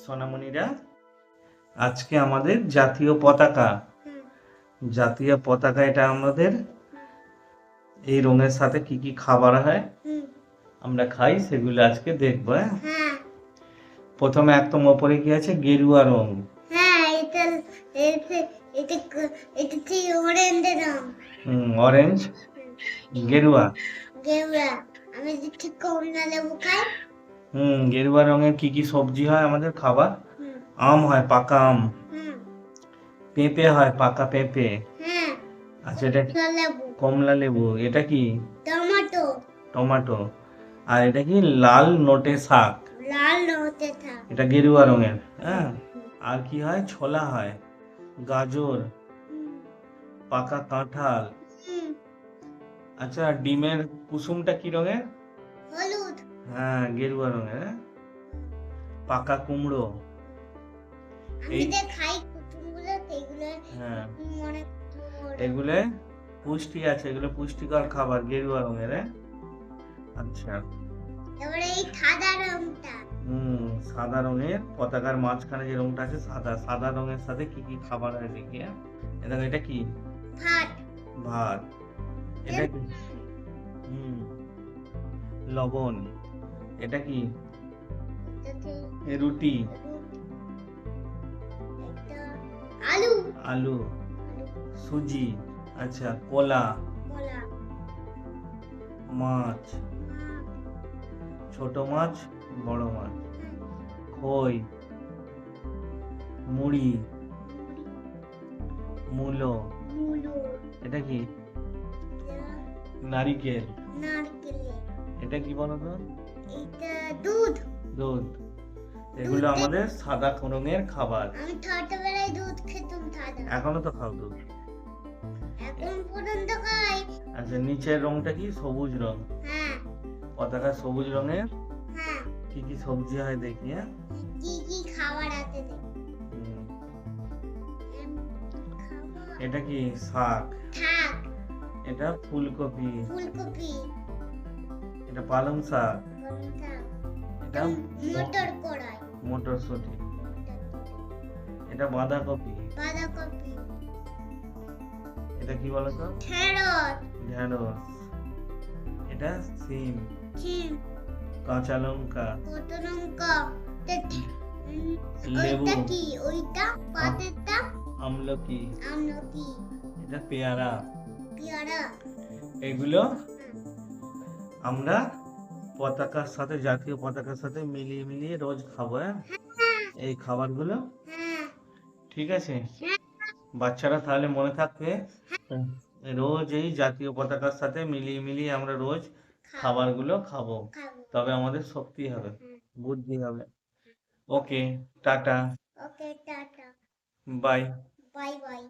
সোনামণিরা, আজকে আমাদের জাতীয় পতাকা। জাতীয় পতাকা এটা আমাদের এই রঙের সাথে কি কি খাবার হয় আমরা খাই সেগুলো আজকে দেখবো। হ্যাঁ, প্রথমে একদম ওপরে কি আছে? গেরুয়া রং। অরেঞ্জ, গেরুয়া। আমি ঠিক কমলা লেবু খাই। গেরুয়া রঙের কি কি সবজি হয় আমাদের খাবার? আম হয়, পাকা আম। পেঁপে হয়, পাকা পেঁপে। আচ্ছা, এটা কমলা লেবু। এটা কি? টমেটো। টমেটো। আর এটা কি? লাল নোটে শাক। এটা গেরুয়া রঙের। হ্যাঁ, আর কি হয়? ছোলা হয়, গাজর, পাকা কাঁঠাল। আচ্ছা, ডিমের কুসুমটা কি রঙের? হলুদ। হ্যাঁ, গেরুয়া রঙের। পাকা কুমড়ো। আমি যে খাই কুসুমগুলো সেগুলো হ্যাঁ, মনে এগুলো পুষ্টি আছে, এগুলো পুষ্টিকর খাবার, গেরুয়া রঙের। আচ্ছা, এবারে এই সাদা রংটা। সাদা রঙের পতাকার মাঝখানে যে রংটা আছে সাদা, সাদা রঙের সাথে কি কি খাবার হয় দেখি। এটা কি? ভাত। ভাত। এটা কি? লবণ। এটা কি? রুটি। আলু। আলু। সুজি। আচ্ছা, কলা। মাছ। ছোট মাছ, বড় মাছ। খই। মুড়ি। মূলো। এটা কি? নারিকেল। এটা কি বলতো? এটা দুধ। দুধ। এগুলো আমাদের সাদা রঙের খাবার। আমি ছোটবেলায় দুধ খেতাম সাদা। এখনো তো খাও দুধ? এখন পর্যন্ত খাই। আচ্ছা, নিচের রংটা কি? সবুজ রং। হ্যাঁ। পতাকা সবুজ রঙের। হ্যাঁ। কি কি সবজি হয় দেখি। কি কি খাবার আছে দেখি। এটা কি? শাক। শাক। এটা ফুলকপি। ফুলকপি। এটা পালং শাক। এটা মটর কড়াই। মটরশুঁটি। এটা বাঁধাকপি। বাঁধাকপি। এটা কি বলতো? ঢেঁড়স। ঢেঁড়স। এটা সিম। সিম। কাঁচা লঙ্কা। কত লঙ্কা। লেবু। ওইটা কি? ওইটা পাতেরটা? আমলকি। আমলকি। এটা পেয়ারা। পেয়ারা। এগুলো আমরা পতাকার সাথে, জাতীয় পতাকার সাথে মিলিয়ে মিলিয়ে রোজ খাবো। এই খাবারগুলো। ঠিক আছে, বাচ্চারা তাহলে মনে থাকবে, রোজ এই জাতীয় পতাকার সাথে মিলিয়ে মিলিয়ে আমরা রোজ খাবারগুলো খাবো, তবে আমাদের শক্তি হবে, বুদ্ধি হবে। Okay, tata. Okay, tata. Bye. Bye by.